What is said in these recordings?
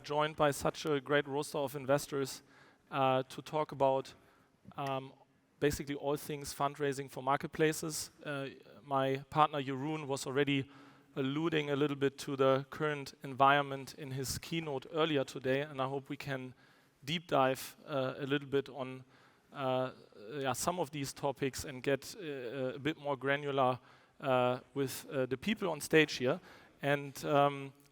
joined by such a great roster of investors to talk about basically all things fundraising for marketplaces. My partner Jeroen was already alluding a little bit to the current environment in his keynote earlier today, and I hope we can deep dive a little bit on some of these topics and get a bit more granular with the people on stage here. And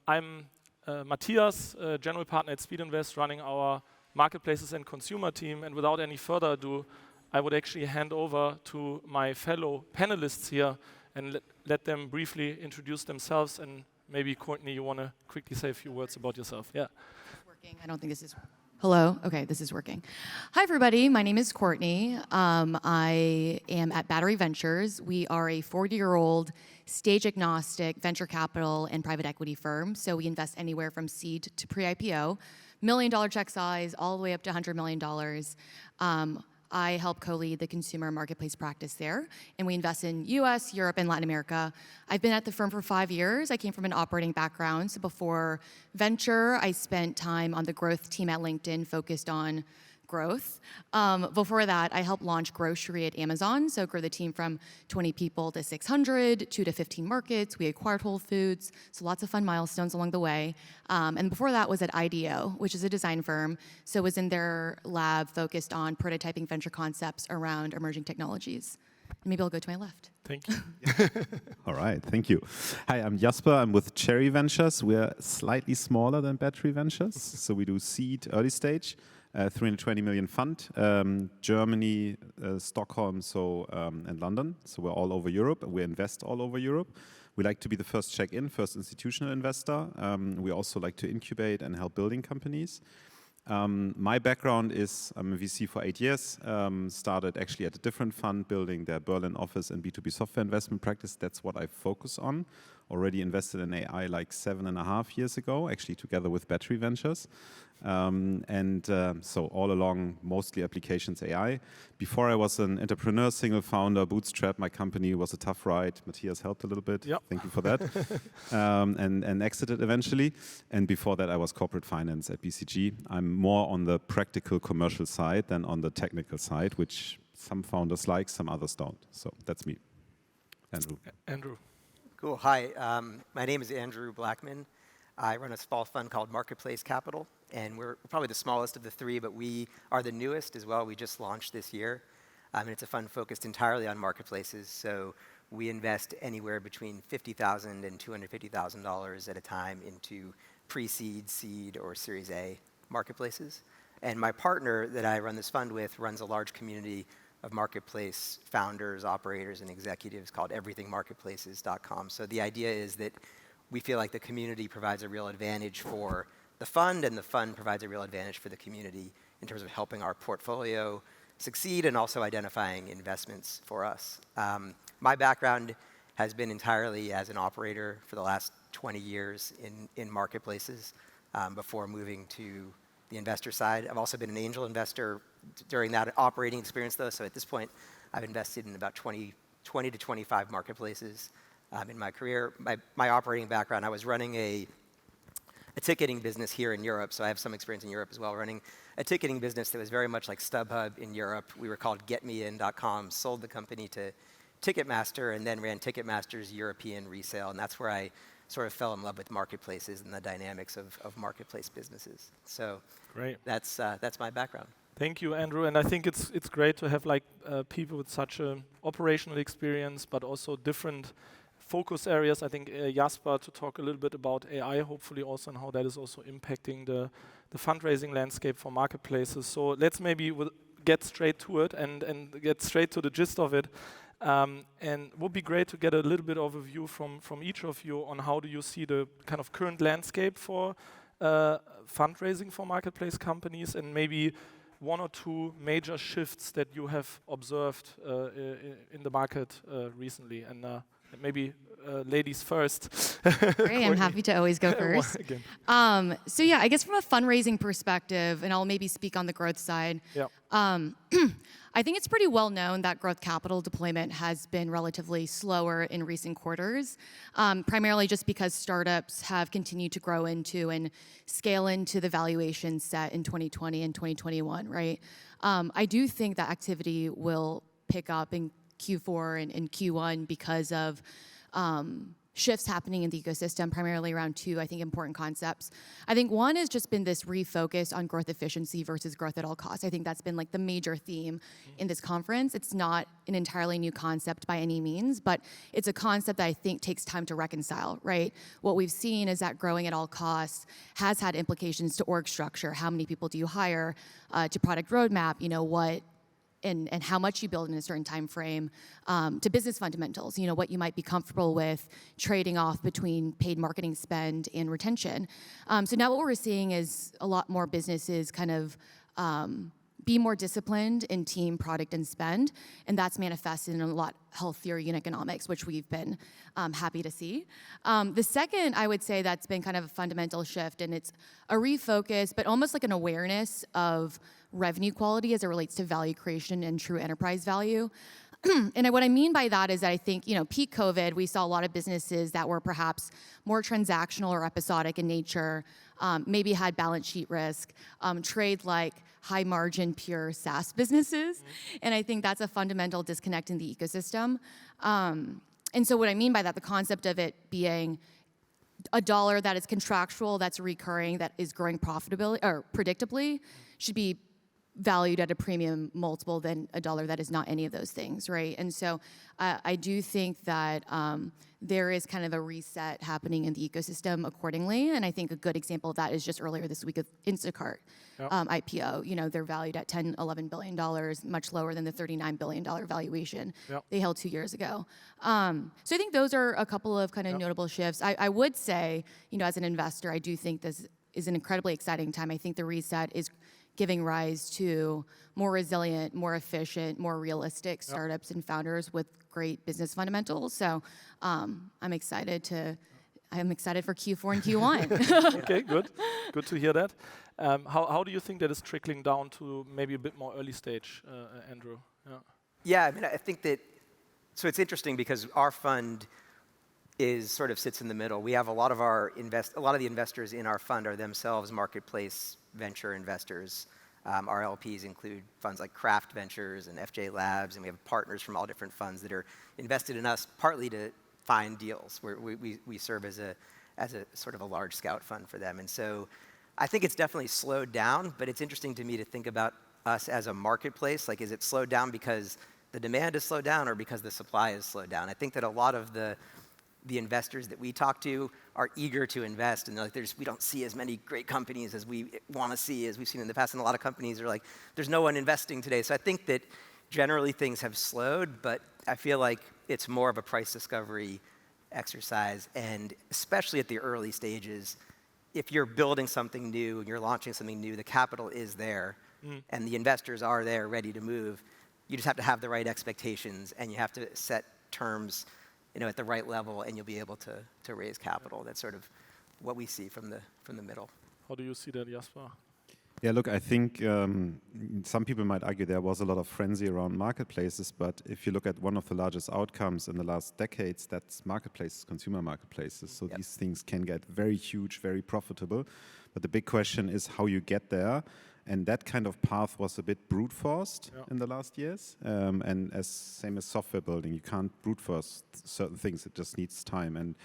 I'm Matthias, General Partner at Speed Invest, running our marketplaces and consumer team. And without any further ado, I would actually hand over to my fellow panelists here and let them briefly introduce themselves. And maybe, Courtney, you want to quickly say a few words about yourself? Yeah. It's working. I don't think this is... Hello? Okay, this is working. Hi, everybody. My name is Courtney. I am at Battery Ventures. We are a 40-year-old stage-agnostic venture capital and private equity firm. So we invest anywhere from seed to pre-IPO, million-dollar check size, all the way up to $100 million. I help co-lead the consumer marketplace practice there, and we invest in US, Europe, and Latin America. I've been at the firm for 5 years. I came from an operating background. So before venture, I spent time on the growth team at LinkedIn focused on growth. Before that, I helped launch grocery at Amazon, so grew the team from 20 people to 600, 2 to 15 markets. We acquired Whole Foods, so lots of fun milestones along the way. And before that was at IDEO, which is a design firm, so was in their lab focused on prototyping venture concepts around emerging technologies. Maybe I'll go to my left. Thank you. All right, thank you. Hi, I'm Jasper. I'm with Cherry Ventures. We're slightly smaller than Battery Ventures, so we do seed, early stage. 320 million fund, Germany, Stockholm, and London. So we're all over Europe. We invest all over Europe. We like to be the first check-in, first institutional investor. We also like to incubate and help building companies. My background is I'm a VC for 8 years. Started actually at a different fund, building their Berlin office and B2B software investment practice. That's what I focus on. Already invested in AI like 7.5 years ago, actually together with Battery Ventures. So all along, mostly applications AI. Before I was an entrepreneur, single founder, bootstrap. My company was a tough ride. Matthias helped a little bit. Yep. Thank you for that. and exited eventually. And before that, I was corporate finance at BCG. I'm more on the practical commercial side than on the technical side, which some founders like, some others don't. So that's me. Andrew. Andrew. Cool. Hi, my name is Andrew Blackman. I run a small fund called Marketplace Capital, and we're probably the smallest of the three, but we are the newest as well. We just launched this year. And it's a fund focused entirely on marketplaces, so we invest anywhere between $50,000 and $250,000 at a time into pre-seed, seed, or Series A marketplaces. And my partner that I run this fund with runs a large community of marketplace founders, operators, and executives called everythingmarketplaces.com. So the idea is that we feel like the community provides a real advantage for the fund, and the fund provides a real advantage for the community in terms of helping our portfolio succeed and also identifying investments for us. My background has been entirely as an operator for the last 20 years in marketplaces before moving to the investor side. I've also been an angel investor during that operating experience, though. So at this point, I've invested in about 20 to 25 marketplaces in my career. My operating background, I was running a ticketing business here in Europe, so I have some experience in Europe as well, running a ticketing business that was very much like StubHub in Europe. We were called GetMeIn.com, sold the company to Ticketmaster, and then ran Ticketmaster's European resale, and that's where I sort of fell in love with marketplaces and the dynamics of marketplace businesses. So Great. That's my background. Thank you, Andrew. And I think it's great to have like people with such an operational experience, but also different focus areas. I think Jasper to talk a little bit about AI, hopefully also, and how that is also impacting the fundraising landscape for marketplaces. So let's maybe get straight to it and get straight to the gist of it. And it would be great to get a little bit of a view from each of you on how do you see the kind of current landscape for fundraising for marketplace companies, and maybe one or two major shifts that you have observed in the market recently. And maybe ladies first. Great, I'm happy to always go first. Again. So yeah, I guess from a fundraising perspective, and I'll maybe speak on the growth side. Yeah. I think it's pretty well known that growth capital deployment has been relatively slower in recent quarters, primarily just because startups have continued to grow into and scale into the valuation set in 2020 and 2021, right? I do think that activity will pick up in Q4 and Q1 because of shifts happening in the ecosystem, primarily around two, I think, important concepts. I think one has just been this refocus on growth efficiency versus growth at all costs. I think that's been like the major theme in this conference. It's not an entirely new concept by any means, but it's a concept that I think takes time to reconcile, right? What we've seen is that growing at all costs has had implications to org structure. How many people do you hire, to product roadmap, what and how much you build in a certain time frame, to business fundamentals, what you might be comfortable with trading off between paid marketing spend and retention. So now what we're seeing is a lot more businesses kind of be more disciplined in team, product, and spend, and that's manifested in a lot healthier unit economics, which we've been happy to see. The second, I would say that's been kind of a fundamental shift, and it's a refocus, but almost like an awareness of revenue quality as it relates to value creation and true enterprise value. And what I mean by that is that I think, peak COVID, we saw a lot of businesses that were perhaps more transactional or episodic in nature, maybe had balance sheet risk, trade like high margin, pure SaaS businesses. And I think that's a fundamental disconnect in the ecosystem. And so what I mean by that, the concept of it being a dollar that is contractual, that's recurring, that is growing profitably or predictably, should be valued at a premium multiple than a dollar that is not any of those things, right? And so I do think that there is kind of a reset happening in the ecosystem accordingly, and I think a good example of that is just earlier this week of Instacart IPO. They're valued at $10, $11 billion, much lower than the $39 billion valuation they held 2 years ago. So I think those are a couple of kind of notable shifts. I would say, as an investor, I do think this is an incredibly exciting time. I think the reset is giving rise to more resilient, more efficient, more realistic startups and founders with great business fundamentals. So I'm excited for Q4 and Q1. Okay, good. Good to hear that. How do you think that is trickling down to maybe a bit more early stage, Andrew? Yeah, I mean, I think that, so it's interesting because our fund sort of sits in the middle. We have a lot of the investors in our fund are themselves marketplace venture investors. Our LPs include funds like Craft Ventures and FJ Labs, and we have partners from all different funds that are invested in us partly to find deals. We serve as a sort of a large scout fund for them. And so I think it's definitely slowed down, but it's interesting to me to think about us as a marketplace. Like, is it slowed down because the demand has slowed down or because the supply has slowed down? I think that a lot of the investors that we talk to are eager to invest, and we don't see as many great companies as we want to see, as we've seen in the past, and a lot of companies are like, there's no one investing today. So I think that generally things have slowed, but I feel like it's more of a price discovery exercise, and especially at the early stages, if you're building something new and you're launching something new, the capital is there, and the investors are there ready to move. You just have to have the right expectations, and you have to set terms at the right level, and you'll be able to raise capital. That's sort of what we see from the middle. How do you see that, Jasper? Yeah, look, I think some people might argue there was a lot of frenzy around marketplaces, but if you look at one of the largest outcomes in the last decades, that's marketplaces, consumer marketplaces. So these things can get very huge, very profitable. But the big question is how you get there. And that kind of path was a bit brute forced in the last years. And same as software building, you can't brute force certain things. It just needs time.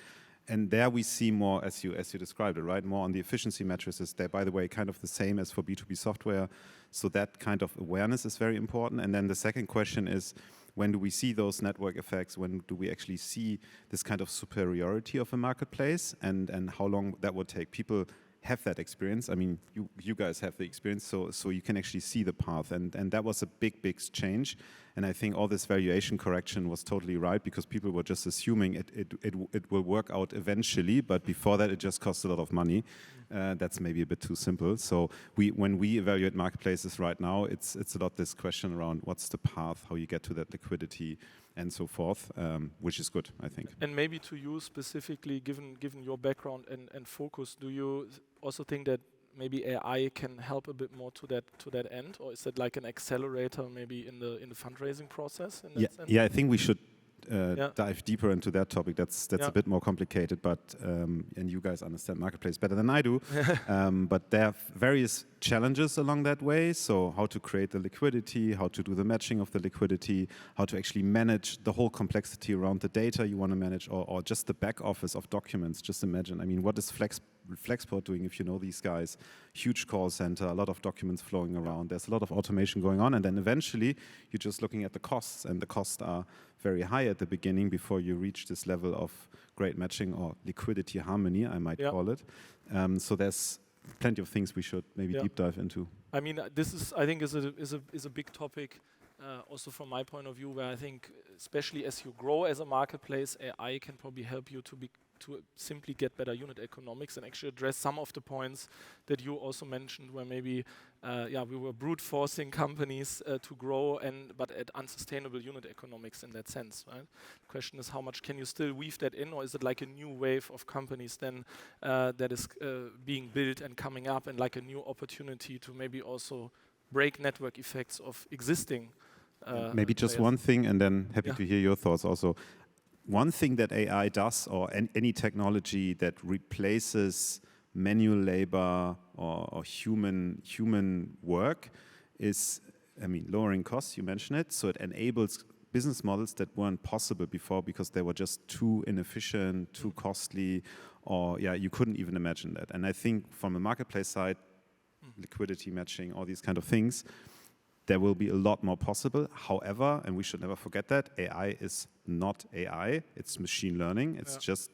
And there we see more, as you described it, right? More on the efficiency matrices. They're, by the way, kind of the same as for B2B software. So that kind of awareness is very important. And then the second question is, when do we see those network effects? When do we actually see this kind of superiority of a marketplace? And how long that would take? People have that experience. I mean, you guys have the experience, so you can actually see the path. And that was a big change. And I think all this valuation correction was totally right, because people were just assuming it will work out eventually, but before that it just costs a lot of money. That's maybe a bit too simple. So when we evaluate marketplaces right now, it's a lot this question around what's the path, how you get to that liquidity, and so forth, which is good, I think. And maybe to you specifically, given your background and focus, do you also think that maybe AI can help a bit more to that end, or is it like an accelerator maybe in the fundraising process? In that sense? Yeah, I think we should dive deeper into that topic. That's a bit more complicated, but and you guys understand marketplace better than I do. But there are various challenges along that way. So how to create the liquidity, how to do the matching of the liquidity, how to actually manage the whole complexity around the data you want to manage, or just the back office of documents. Just imagine, I mean, what is Flexport doing, if you know these guys? Huge call center, a lot of documents flowing around. There's a lot of automation going on, and then eventually you're just looking at the costs, and the costs are very high at the beginning before you reach this level of great matching or liquidity harmony, I might call it. So there's plenty of things we should maybe deep dive into. I mean, this is, I think, is a big topic. Also from my point of view, where I think, especially as you grow as a marketplace, AI can probably help you to simply get better unit economics and actually address some of the points that you also mentioned, where maybe we were brute forcing companies to grow, but at unsustainable unit economics in that sense. Right? The question is, how much can you still weave that in, or is it like a new wave of companies then that is being built and coming up, and like a new opportunity to maybe also break network effects of existing. Maybe just one thing, and then happy to hear your thoughts also. One thing that AI does, or any technology that replaces manual labor or human work, is, I mean, lowering costs. You mentioned it, so it enables business models that weren't possible before because they were just too inefficient, too costly, or you couldn't even imagine that. And I think from the marketplace side, liquidity matching, all these kind of things, there will be a lot more possible. However, and we should never forget that, AI is not AI, it's machine learning. It's just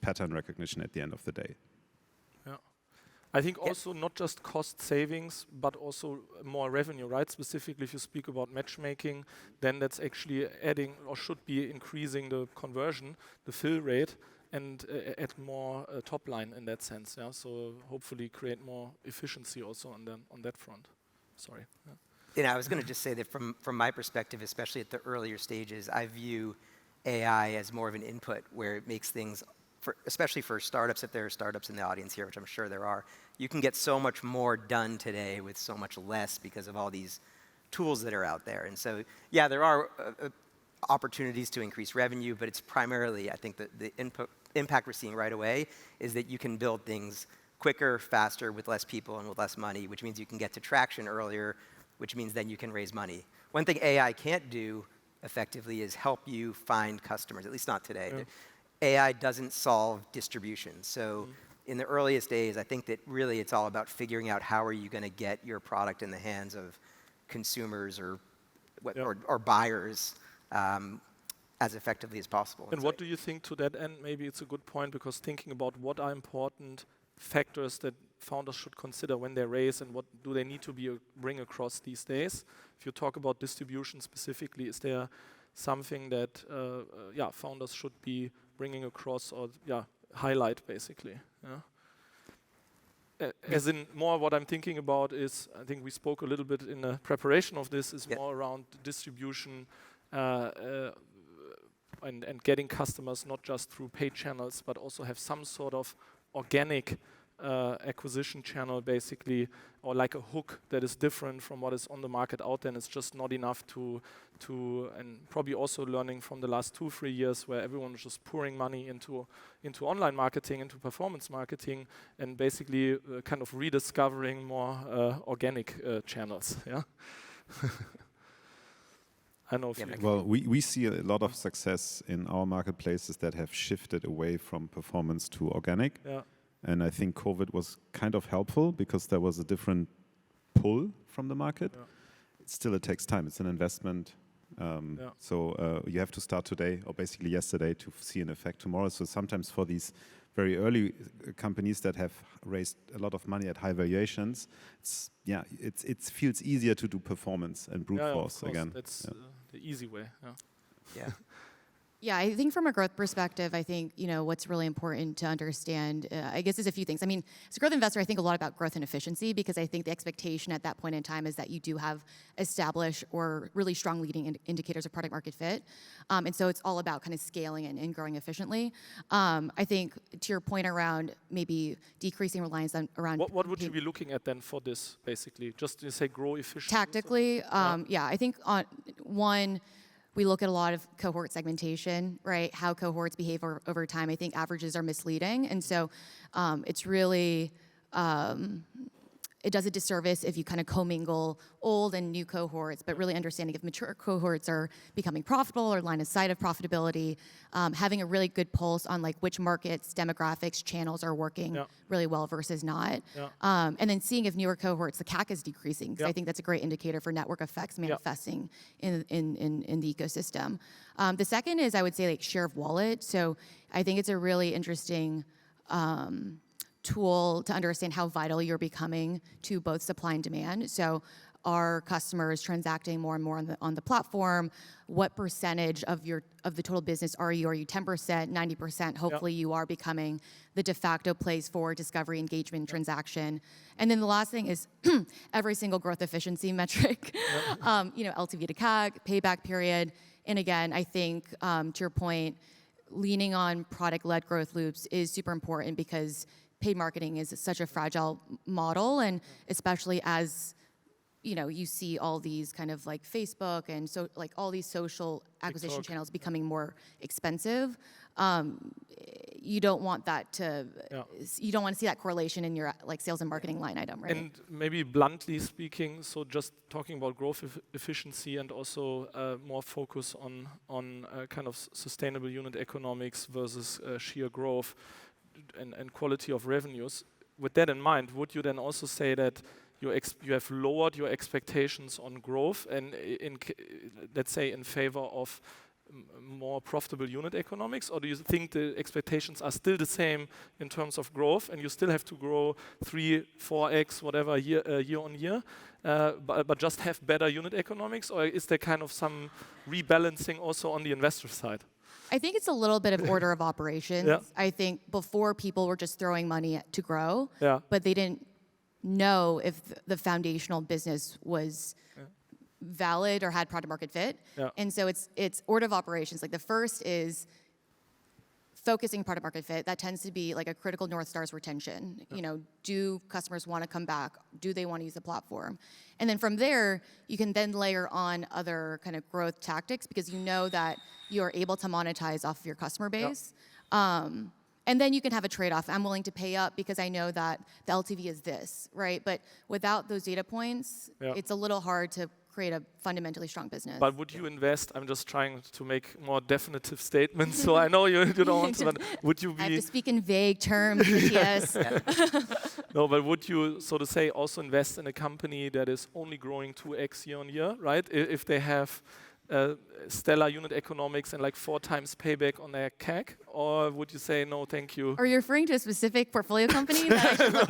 pattern recognition at the end of the day. Yeah. I think also not just cost savings, but also more revenue, right? Specifically, if you speak about matchmaking, then that's actually adding, or should be increasing, the conversion, the fill rate, and add more top line in that sense. Yeah. So hopefully create more efficiency also on that front. Sorry. Yeah. You know, I was going to just say that from my perspective, especially at the earlier stages, I view AI as more of an input where it makes things, especially for startups, if there are startups in the audience here, which I'm sure there are, you can get so much more done today with so much less because of all these tools that are out there. And so, yeah, there are opportunities to increase revenue, but it's primarily, I think, the impact we're seeing right away is that you can build things quicker, faster, with less people and with less money, which means you can get to traction earlier, which means then you can raise money. One thing AI can't do effectively is help you find customers, at least not today. Yeah. AI doesn't solve distribution. So in the earliest days, I think that really it's all about figuring out how are you going to get your product in the hands of consumers or buyers as effectively as possible. And what do you think to that end? Maybe it's a good point, because thinking about what are important factors that founders should consider when they raise, and what do they need to bring across these days. If you talk about distribution specifically, is there something that founders should be bringing across, or highlight basically? Yeah. As in, more what I'm thinking about is, I think we spoke a little bit in the preparation of this, is more around distribution and getting customers not just through paid channels, but also have some sort of organic acquisition channel basically, or like a hook that is different from what is on the market out there, and it's just not enough to and probably also learning from the last 2-3 years where everyone was just pouring money into online marketing, into performance marketing, and basically kind of rediscovering more organic channels. Yeah. I know. Well, we see a lot of success in our marketplaces that have shifted away from performance to organic. Yeah. And I think COVID was kind of helpful because there was a different pull from the market. Yeah. Still, it takes time. It's an investment. So you have to start today, or basically yesterday, to see an effect tomorrow. So sometimes for these very early companies that have raised a lot of money at high valuations, it feels easier to do performance and brute force again. That's the easy way. Yeah. Yeah, I think from a growth perspective, I think what's really important to understand, I guess, is a few things. I mean, as a growth investor, I think a lot about growth and efficiency because I think the expectation at that point in time is that you do have established or really strong leading indicators of product market fit, and so it's all about kind of scaling and growing efficiently. I think to your point around maybe decreasing reliance on around. What would you be looking at then for this, basically? Just to say grow efficiently? Tactically, yeah, I think on one. We look at a lot of cohort segmentation, right? How cohorts behave over time. I think averages are misleading. And so it's really, it does a disservice if you kind of commingle old and new cohorts, but really understanding if mature cohorts are becoming profitable or line of sight of profitability, having a really good pulse on like which markets, demographics, channels are working really well versus not. And then seeing if newer cohorts, the CAC is decreasing, because I think that's a great indicator for network effects manifesting in the ecosystem. The second is, I would say, like share of wallet. So I think it's a really interesting tool to understand how vital you're becoming to both supply and demand. So are customers transacting more and more on the platform? What percentage of the total business are you? Are you 10%, 90%? Hopefully you are becoming the de facto place for discovery, engagement, transaction. And then the last thing is every single growth efficiency metric, LTV to CAC, payback period. And again, I think to your point, leaning on product-led growth loops is super important because paid marketing is such a fragile model, and especially as you see all these kind of like Facebook and so like all these social acquisition channels becoming more expensive. You don't want that to. You don't want to see that correlation in your like sales and marketing line item, right? And maybe bluntly speaking, so just talking about growth efficiency and also more focus on kind of sustainable unit economics versus sheer growth. And quality of revenues. With that in mind, would you then also say that you have lowered your expectations on growth and let's say in favor of more profitable unit economics, or do you think the expectations are still the same in terms of growth and you still have to grow 3, 4x whatever year on year, but just have better unit economics, or is there kind of some rebalancing also on the investor side? I think it's a little bit of order of operations. I think before people were just throwing money to grow, but they didn't know if the foundational business was valid or had product market fit. And so it's order of operations. Like the first is focusing product market fit. That tends to be like a critical North Star's retention. Do customers want to come back? Do they want to use the platform? And then from there, you can then layer on other kind of growth tactics because you know that you're able to monetize off of your customer base. And then you can have a trade-off. I'm willing to pay up because I know that the LTV is this, right? But without those data points, it's a little hard to create a fundamentally strong business. But would you invest? I'm just trying to make more definitive statements, so I know you don't want to, but would you be... I have to speak in vague terms, yes. No, but would you, so to say, also invest in a company that is only growing 2x year on year, right? If they have stellar unit economics and like 4 times payback on their CAC, or would you say no, thank you? Are you referring to a specific portfolio company that I should look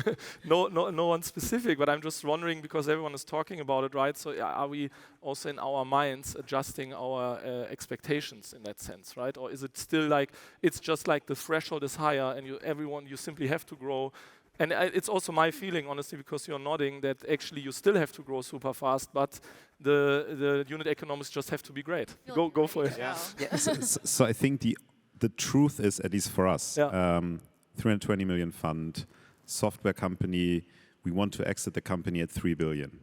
at? No one specific, but I'm just wondering because everyone is talking about it, right? So are we also in our minds adjusting our expectations in that sense, right? Or is it still like it's just like the threshold is higher and you simply have to grow? And it's also my feeling, honestly, because you're nodding, that actually you still have to grow super fast, but the unit economics just have to be great. Go for it. So I think the truth is, at least for us, 320 million fund, software company, we want to exit the company at 3 billion,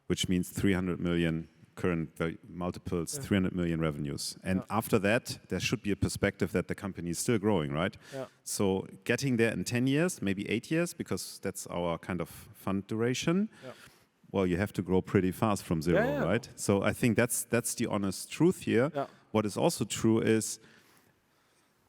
which means 300 million current multiples, 300 million revenues. And after that, there should be a perspective that the company is still growing, right? So getting there in 10 years, maybe 8 years, because that's our kind of fund duration. Well, you have to grow pretty fast from zero, right? So I think that's the honest truth here. What is also true is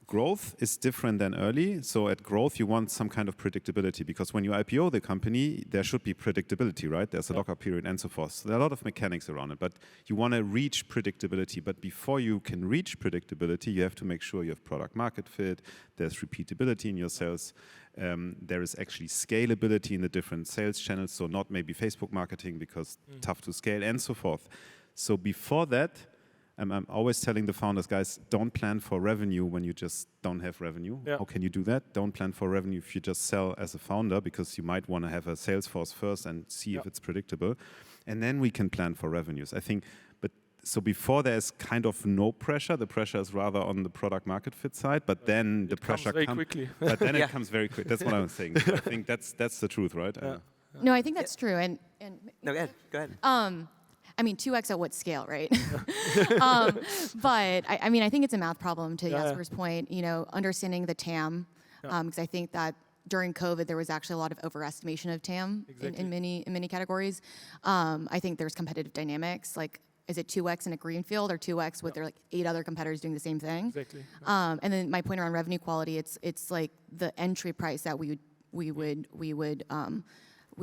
growth is different than early. So at growth, you want some kind of predictability because when you IPO the company, there should be predictability, right? There's a lockup period and so forth. So there are a lot of mechanics around it, but you want to reach predictability. But before you can reach predictability, you have to make sure you have product market fit, there's repeatability in your sales, there is actually scalability in the different sales channels. So not maybe Facebook marketing because tough to scale and so forth. So before that, I'm always telling the founders, guys, don't plan for revenue when you just don't have revenue. Yeah. How can you do that? Don't plan for revenue if you just sell as a founder, because you might want to have a sales force first and see if it's predictable. And then we can plan for revenues. I think, but so before there's kind of no pressure, the pressure is rather on the product market fit side, but then the pressure comes very quickly. But then it comes very quick. That's what I was saying. I think that's the truth, right? Yeah. No, I think that's true. And No, go ahead. I mean, 2x at what scale, right? But I mean, I think it's a math problem to Jasper's point, you know, understanding the TAM, because I think that during COVID, there was actually a lot of overestimation of TAM in many categories. I think there's competitive dynamics, like, is it 2x in a greenfield or 2x with there like 8 other competitors doing the same thing? Exactly. And then my point around revenue quality, it's like the entry price that we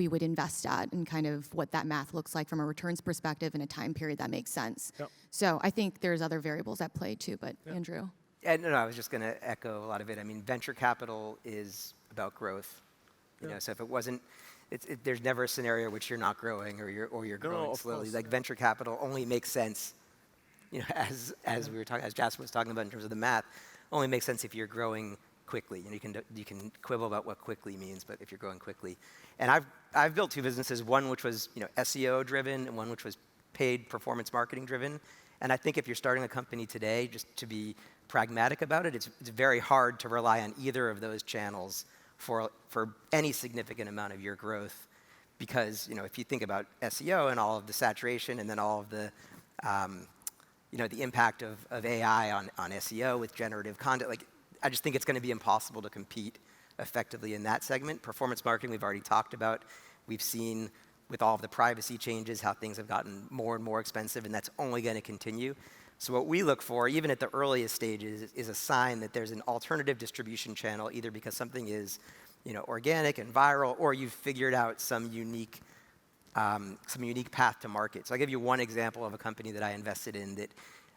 would invest at, and kind of what that math looks like from a returns perspective in a time period that makes sense. Yep. So I think there's other variables at play too, but Andrew? No, I was just going to echo a lot of it. I mean, venture capital is about growth. You know, so if it wasn't, there's never a scenario in which you're not growing or you're growing slowly. Course. Like venture capital only makes sense, you know, as we were talking, as Jasper was talking about in terms of the math, only makes sense if you're growing quickly. You know, you can quibble about what quickly means, but if you're growing quickly. And I've built 2 businesses, one which was, you know, SEO driven and one which was paid performance marketing driven. And I think if you're starting a company today, just to be pragmatic about it, it's very hard to rely on either of those channels for any significant amount of your growth, because, you know, if you think about SEO and all of the saturation and then all of the you know, the impact of AI on SEO with generative content, like, I just think it's going to be impossible to compete effectively in that segment. Performance marketing, we've already talked about. We've seen with all of the privacy changes how things have gotten more and more expensive, and that's only going to continue. So what we look for, even at the earliest stages, is a sign that there's an alternative distribution channel, either because something is, you know, organic and viral, or you've figured out some unique path to market. So I'll give you one example of a company that I invested in that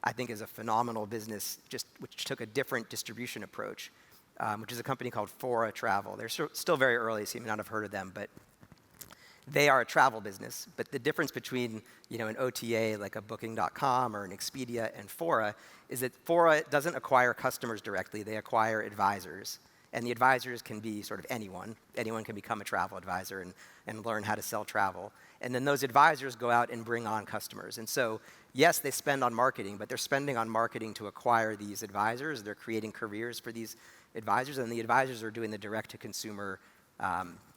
I think is a phenomenal business, which took a different distribution approach, which is a company called Fora Travel. They're still very early, so you may not have heard of them, but they are a travel business. But the difference between, you know, an OTA like a Booking.com or an Expedia and Fora is that Fora doesn't acquire customers directly. They acquire advisors. And the advisors can be sort of anyone. Anyone can become a travel advisor and learn how to sell travel. And then those advisors go out and bring on customers. And so, yes, they spend on marketing, but they're spending on marketing to acquire these advisors. They're creating careers for these advisors, and the advisors are doing the direct-to-consumer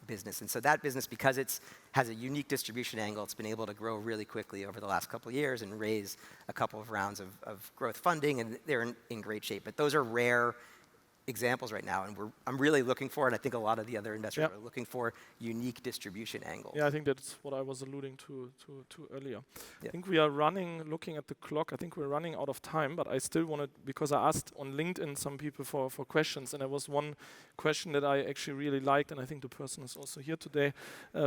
business. And so that business, because it has a unique distribution angle, it's been able to grow really quickly over the last couple of years and raise a couple of rounds of growth funding, and they're in great shape. But those are rare examples right now, and I'm really looking for, and I think a lot of the other investors are looking for, unique distribution angles. Yeah, I think that's what I was alluding to earlier. I think we are looking at the clock, I think we're running out of time, but I still wanted, because I asked on LinkedIn some people for questions, and there was one question that I actually really liked, and I think the person is also here today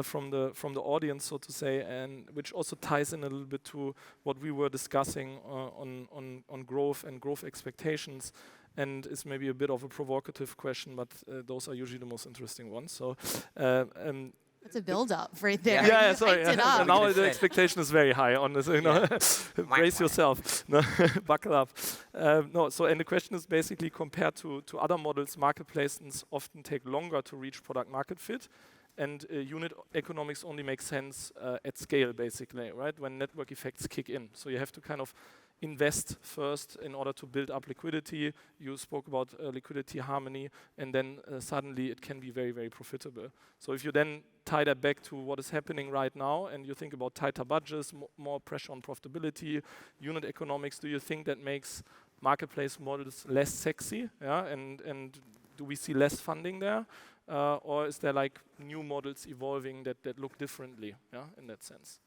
from the audience, so to say, and which also ties in a little bit to what we were discussing on growth and growth expectations. And it's maybe a bit of a provocative question, but those are usually the most interesting ones. So, It's a build-up right there. Yeah, sorry. It up. Now the expectation is very high on this. You know, brace yourself, no, buckle up. And the question is basically, compared to other models, marketplaces often take longer to reach product market fit, and unit economics only make sense at scale, basically, right? When network effects kick in. So you have to kind of invest first in order to build up liquidity. You spoke about liquidity harmony, and then suddenly it can be very, very profitable. So if you then tie that back to what is happening right now, and you think about tighter budgets, more pressure on profitability, unit economics, do you think that makes marketplace models less sexy? Yeah, and do we see less funding there? Or is there like new models evolving that look differently, yeah, in that sense?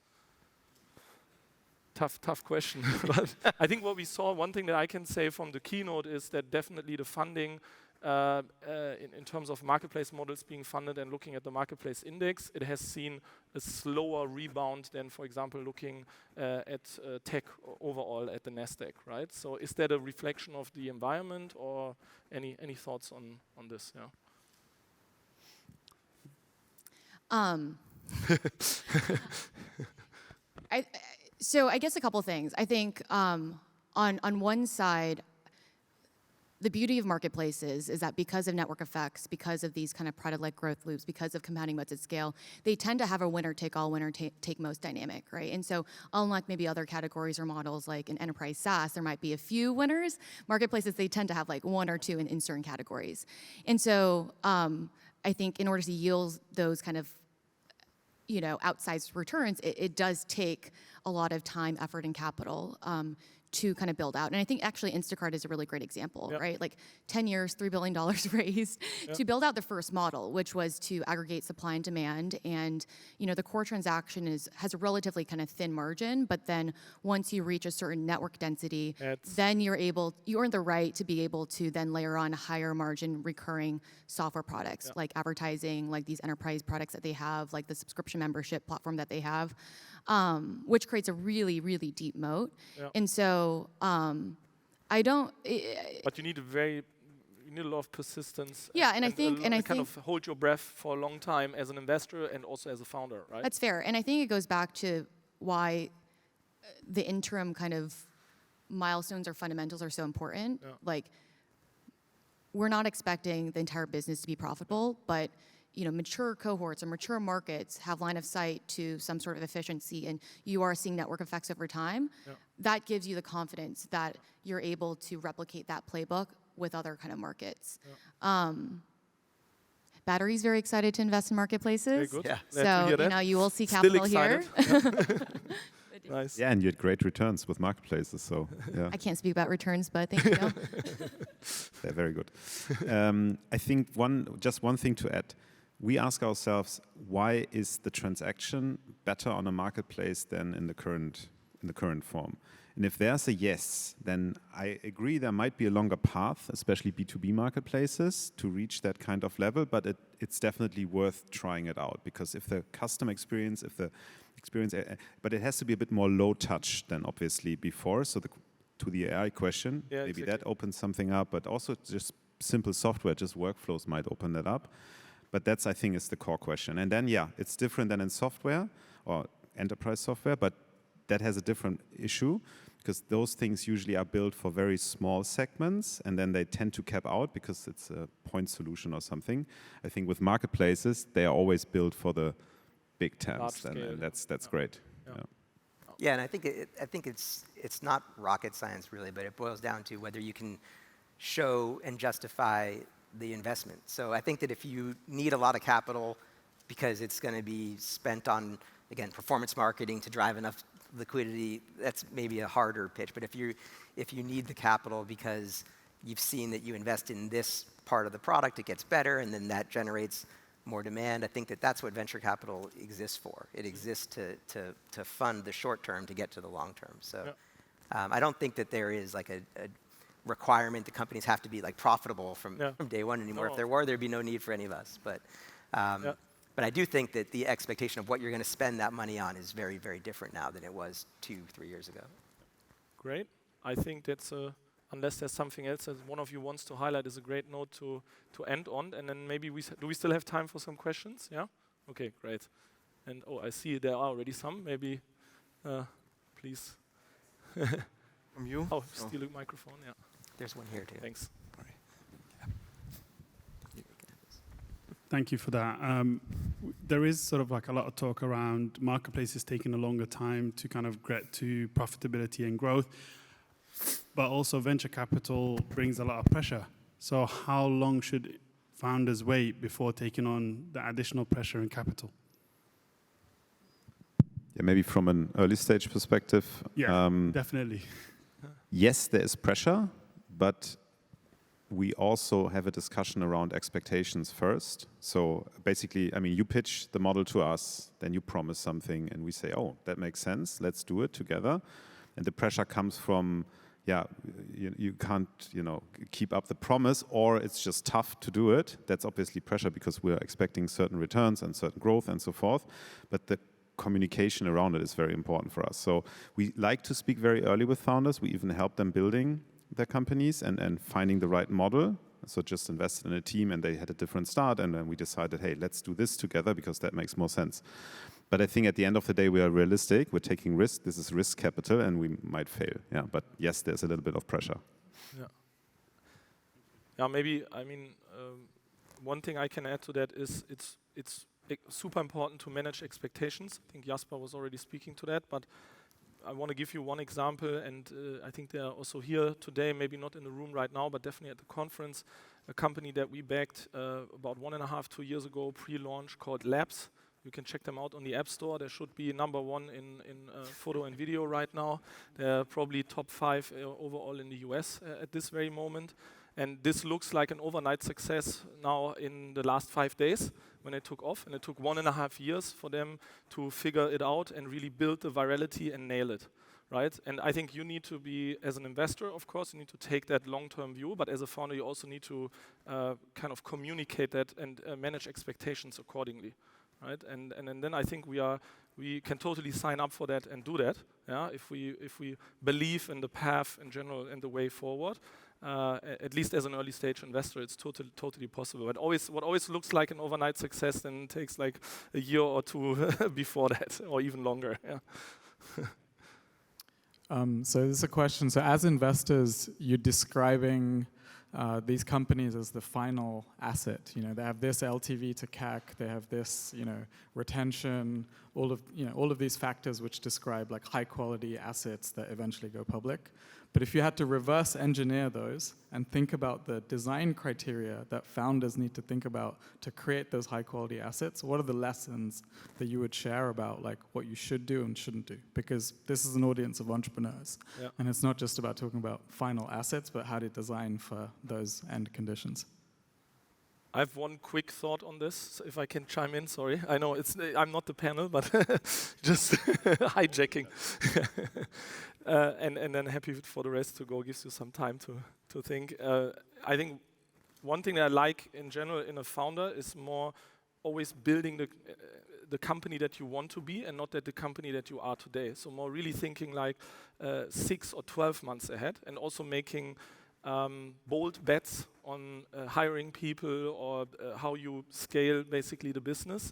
Tough question. But I think what we saw, one thing that I can say from the keynote is that definitely the funding in terms of marketplace models being funded and looking at the marketplace index, it has seen a slower rebound than, for example, looking at tech overall at the NASDAQ, right? So is that a reflection of the environment, or any thoughts on this? Yeah. So I guess a couple things. I think On one side, the beauty of marketplaces is that because of network effects, because of these kind of product-led growth loops, because of compounding modes at scale, they tend to have a winner-take-all, winner-take-most dynamic, right? And so unlike maybe other categories or models like in enterprise SaaS, there might be a few winners. Marketplaces, they tend to have like one or two in certain categories. And so I think in order to yield those kind of outsized returns, it does take a lot of time, effort, and capital to kind of build out. And I think actually Instacart is a really great example, right? Like 10 years, $3 billion raised to build out the first model, which was to aggregate supply and demand. And the core transaction has a relatively kind of thin margin, but then once you reach a certain network density, then you earn the right to be able to then layer on higher margin recurring software products like advertising, like these enterprise products that they have, like the subscription membership platform that they have. Which creates a really, really deep moat. And so I don't. But you need a lot of persistence. Yeah, and I think kind of hold your breath for a long time as an investor and also as a founder, right? That's fair, and I think it goes back to why the interim kind of milestones or fundamentals are so important. Like, we're not expecting the entire business to be profitable, but mature cohorts or mature markets have line of sight to some sort of efficiency, and you are seeing network effects over time. That gives you the confidence that you're able to replicate that playbook with other kind of markets. Battery's very excited to invest in marketplaces. Very good. So you will see capital here. Nice. Yeah, and you had great returns with marketplaces, so yeah. I can't speak about returns, but thank you. They're very good. I think just one thing to add. We ask ourselves, why is the transaction better on a marketplace than in the current form? And if there's a yes, then I agree there might be a longer path, especially B2B marketplaces, to reach that kind of level, but it's definitely worth trying it out, because if the customer experience, but it has to be a bit more low touch than obviously before. So to the AI question, maybe that opens something up, but also just simple software, just workflows might open that up. But that's, I think, is the core question. And then, it's different than in software or enterprise software, but that has a different issue, because those things usually are built for very small segments, and then they tend to cap out because it's a point solution or something. I think with marketplaces, they are always built for the big TAMs, and that's great. Yeah, and I think it's not rocket science really, but it boils down to whether you can show and justify the investment. So I think that if you need a lot of capital because it's going to be spent on, again, performance marketing to drive enough liquidity, that's maybe a harder pitch. But if you need the capital because you've seen that you invest in this part of the product, it gets better, and then that generates more demand, I think that's what venture capital exists for. It exists to fund the short term to get to the long term. So I don't think that there is like a requirement that companies have to be like profitable from day one anymore. If there were, there'd be no need for any of us. But I do think that the expectation of what you're going to spend that money on is very, very different now than it was 2-3 years ago. Great. I think that's unless there's something else that one of you wants to highlight, is a great note to end on. And then maybe do we still have time for some questions? Yeah. Okay. Great. And I see there are already some. Maybe, please. From you? Steal a microphone. Yeah. There's one here too. Thanks. Thank you for that. There is sort of like a lot of talk around marketplaces taking a longer time to kind of get to profitability and growth, but also venture capital brings a lot of pressure. So how long should founders wait before taking on the additional pressure and capital? Yeah, maybe from an early stage perspective. Yeah, definitely. Yes, there is pressure, but we also have a discussion around expectations first. So basically, I mean, you pitch the model to us, then you promise something, and we say, oh, that makes sense, let's do it together. And the pressure comes from, you can't, keep up the promise, or it's just tough to do it. That's obviously pressure because we're expecting certain returns and certain growth and so forth. But the communication around it is very important for us. So we like to speak very early with founders. We even help them building their companies and finding the right model. So just invested in a team and they had a different start, and then we decided, hey, let's do this together because that makes more sense. But I think at the end of the day, we are realistic. We're taking risk. This is risk capital, and we might fail. Yeah, but yes, there's a little bit of pressure. Yeah. Yeah, maybe, I mean, one thing I can add to that is it's super important to manage expectations. I think Jasper was already speaking to that, but I want to give you one example, and I think they are also here today, maybe not in the room right now, but definitely at the conference, a company that we backed about 1.5, 2 years ago, pre-launch, called Labs. You can check them out on the App Store. They should be #1 in photo and video right now. They're probably top 5 overall in the US at this very moment. And this looks like an overnight success now in the last 5 days when it took off. And it took 1.5 years for them to figure it out and really build the virality and nail it, right? And I think you need to be, as an investor, of course, you need to take that long-term view. But as a founder, you also need to kind of communicate that and manage expectations accordingly, right? And then I think we can totally sign up for that and do that, yeah? If we believe in the path in general and the way forward. At least as an early stage investor, it's totally possible. But what always looks like an overnight success then takes like a year or two before that, or even longer. Yeah. So this is a question. So as investors, you're describing these companies as the final asset. You know, they have this LTV to CAC, they have this, you know, retention, all of these factors which describe like high quality assets that eventually go public. But if you had to reverse engineer those and think about the design criteria that founders need to think about to create those high quality assets, what are the lessons that you would share about like what you should do and shouldn't do? Because this is an audience of entrepreneurs. Yeah. And it's not just about talking about final assets, but how to design for those end conditions. I have one quick thought on this, if I can chime in, sorry. I know I'm not the panel, but just hijacking. And then happy for the rest to go, gives you some time to think. I think one thing that I like in general in a founder is more always building the company that you want to be and not the company that you are today. So more really thinking like 6 or 12 months ahead, and also making bold bets on hiring people or how you scale basically the business.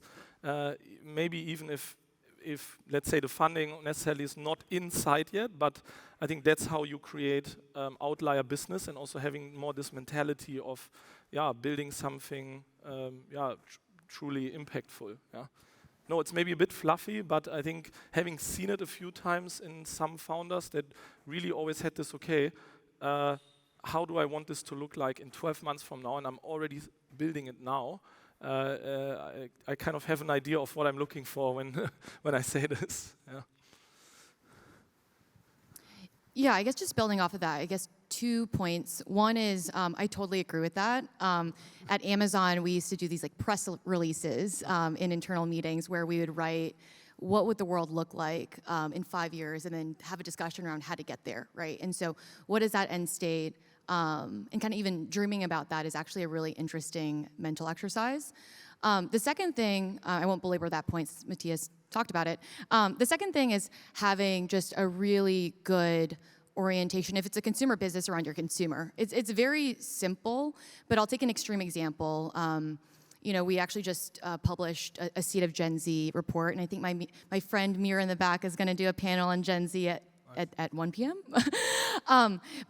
Maybe even if let's say the funding necessarily is not in sight yet, but I think that's how you create outlier business, and also having more this mentality of building something truly impactful. Yeah. No, it's maybe a bit fluffy, but I think having seen it a few times in some founders that really always had this, how do I want this to look like in 12 months from now? And I'm already building it now. I kind of have an idea of what I'm looking for when I say this. Yeah. Yeah, I guess just building off of that, I guess 2 points. One is I totally agree with that. At Amazon, we used to do these like press releases in internal meetings where we would write what would the world look like in 5 years, and then have a discussion around how to get there, right? And so what is that end state? And kind of even dreaming about that is actually a really interesting mental exercise. The second thing, I won't belabor that point, Matthias talked about it. The second thing is having just a really good orientation. If it's a consumer business, around your consumer. It's very simple, but I'll take an extreme example. You know, we actually just published a Seed of Gen Z report, and I think my friend Mira in the back is going to do a panel on Gen Z at 1 p.m.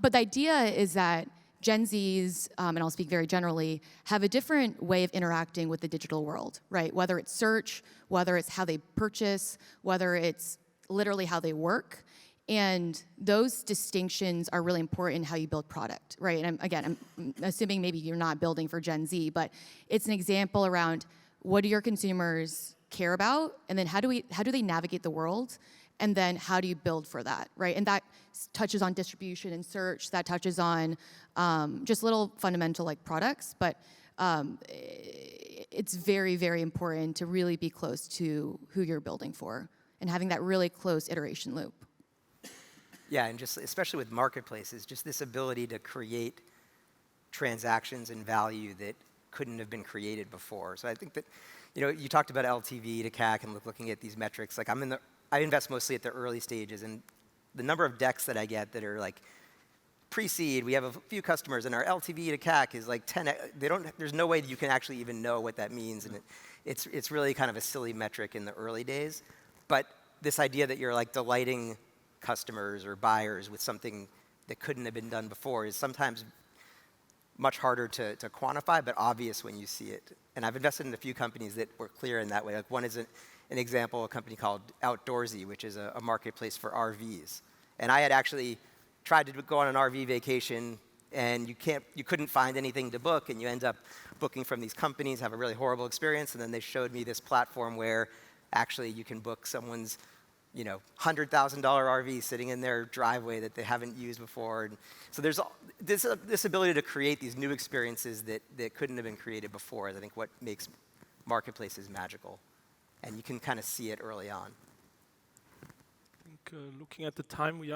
But the idea is that Gen Zs, and I'll speak very generally, have a different way of interacting with the digital world, right? Whether it's search, whether it's how they purchase, whether it's literally how they work. And those distinctions are really important in how you build product, right? And I'm assuming maybe you're not building for Gen Z, but it's an example around what do your consumers care about, and then how do they navigate the world, and then how do you build for that, right? And that touches on distribution and search, that touches on just little fundamental like products, but it's very, very important to really be close to who you're building for and having that really close iteration loop. Yeah, and just especially with marketplaces, just this ability to create transactions and value that couldn't have been created before. So I think that, you know, you talked about LTV to CAC and looking at these metrics. Like I invest mostly at the early stages, and the number of decks that I get that are like pre-seed, we have a few customers, and our LTV to CAC is like 10. There's no way that you can actually even know what that means, and it's really kind of a silly metric in the early days. But this idea that you're like delighting customers or buyers with something that couldn't have been done before is sometimes much harder to quantify, but obvious when you see it. And I've invested in a few companies that were clear in that way. Like one is an example, a company called Outdoorsy, which is a marketplace for RVs. And I had actually tried to go on an RV vacation, and you couldn't find anything to book, and you end up booking from these companies, have a really horrible experience, and then they showed me this platform where actually you can book someone's $100,000 RV sitting in their driveway that they haven't used before. And so there's this ability to create these new experiences that couldn't have been created before is, I think, what makes marketplaces magical. And you can kind of see it early on. I think looking at the time, we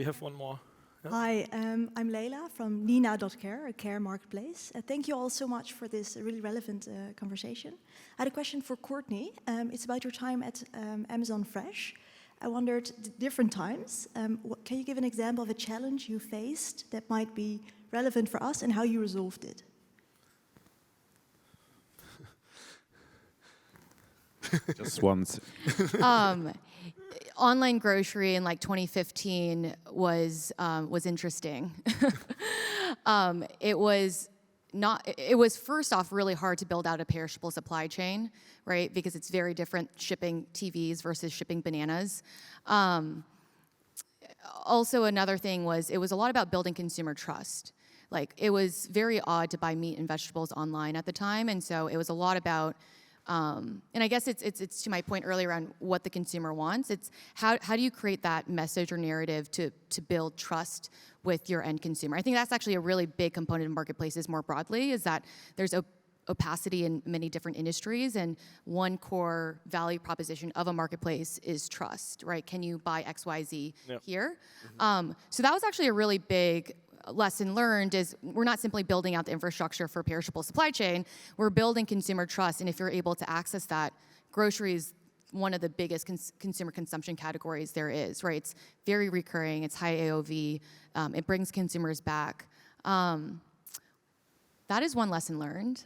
have one more. Yeah? Hi, I'm Leila from knowhow, a care marketplace. Thank you all so much for this really relevant conversation. I had a question for Courtney. It's about your time at Amazon Fresh. I wondered, different times, can you give an example of a challenge you faced that might be relevant for us and how you resolved it? Just once. Online grocery in like 2015 was interesting. It was first off really hard to build out a perishable supply chain, right? Because it's very different shipping TVs versus shipping bananas. Also, another thing was it was a lot about building consumer trust. Like, it was very odd to buy meat and vegetables online at the time, and so it was a lot about. And I guess it's to my point earlier around what the consumer wants. It's how do you create that message or narrative to build trust with your end consumer? I think that's actually a really big component of marketplaces more broadly, is that there's opacity in many different industries, and one core value proposition of a marketplace is trust, right? Can you buy XYZ here? Mm-hmm. So that was actually a really big lesson learned, is we're not simply building out the infrastructure for perishable supply chain, we're building consumer trust, and if you're able to access that, grocery is one of the biggest consumer consumption categories there is, right? It's very recurring, it's high AOV, it brings consumers back. That is one lesson learned.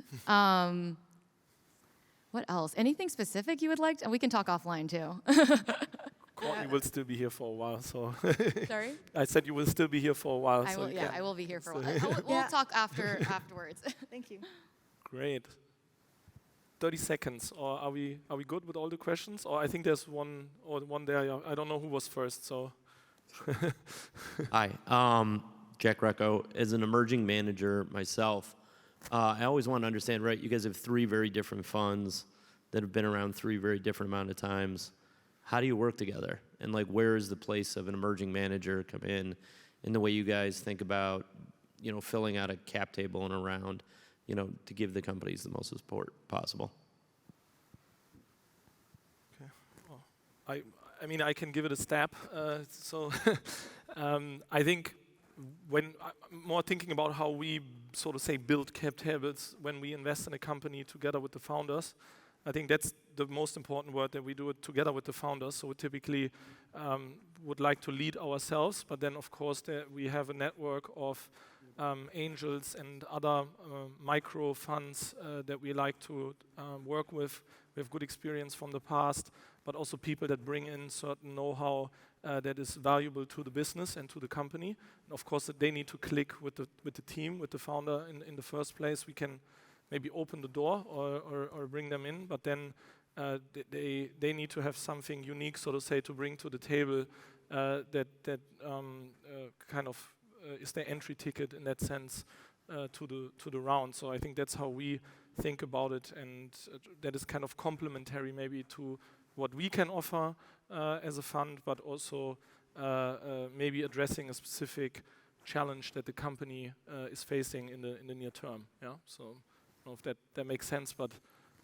What else? Anything specific you would like to? We can talk offline too. Courtney will still be here for a while, so. Sorry? I said you will still be here for a while. I will be here for a while. We'll talk afterwards. Thank you. Great. 30 seconds, or are we good with all the questions? Or I think there's one there. I don't know who was first, so. Hi, Jack Recco. As an emerging manager myself, I always want to understand, right, you guys have 3 very different funds that have been around 3 very different amount of times. How do you work together? And like, where is the place of an emerging manager come in the way you guys think about, filling out a cap table and a round, to give the companies the most support possible? Okay. Well, I mean, I can give it a stab. I think when more thinking about how we sort of say build cap tables when we invest in a company together with the founders, I think that's the most important word, that we do it together with the founders. So we typically would like to lead ourselves, but then of course we have a network of angels and other micro funds that we like to work with. We have good experience from the past, but also people that bring in certain know-how that is valuable to the business and to the company. And of course, they need to click with the team, with the founder in the first place. We can maybe open the door or bring them in, but then they need to have something unique, so to say, to bring to the table that kind of is their entry ticket in that sense to the round. So I think that's how we think about it, and that is kind of complementary maybe to what we can offer as a fund, but also maybe addressing a specific challenge that the company is facing in the near term. Yeah. So I don't know if that makes sense, but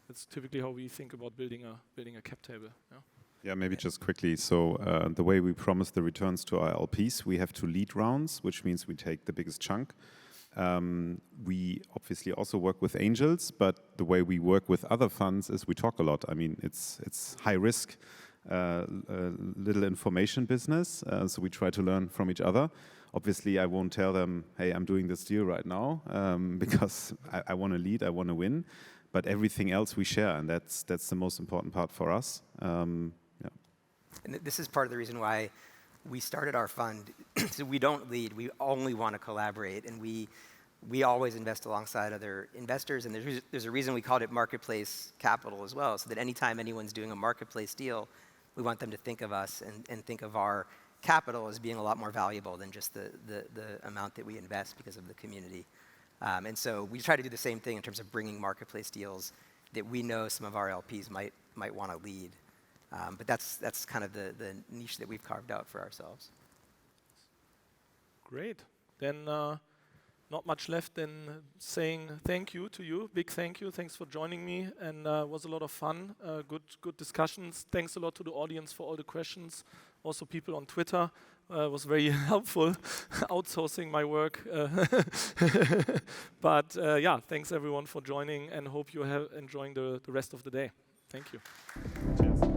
that's typically how we think about building a cap table. Yeah. Yeah, maybe just quickly. So the way we promise the returns to our LPs, we have 2 lead rounds, which means we take the biggest chunk. We obviously also work with angels, but the way we work with other funds is we talk a lot. I mean, it's high risk. little information business. So we try to learn from each other. Obviously, I won't tell them, hey, I'm doing this deal right now, because I want to lead, I want to win. But everything else we share, and that's the most important part for us. And this is part of the reason why we started our fund. So we don't lead, we only want to collaborate, and we always invest alongside other investors, and there's a reason we called it marketplace capital as well, so that anytime anyone's doing a marketplace deal, we want them to think of us and think of our capital as being a lot more valuable than just the amount that we invest because of the community. And so we try to do the same thing in terms of bringing marketplace deals that we know some of our LPs might want to lead. But that's kind of the niche that we've carved out for ourselves. Great. Then not much left than saying thank you to you. Big thank you. Thanks for joining me, and it was a lot of fun. Good discussions. Thanks a lot to the audience for all the questions. Also, people on Twitter was very helpful, outsourcing my work. But yeah, thanks everyone for joining, and hope you are enjoying the rest of the day. Thank you. Cheers.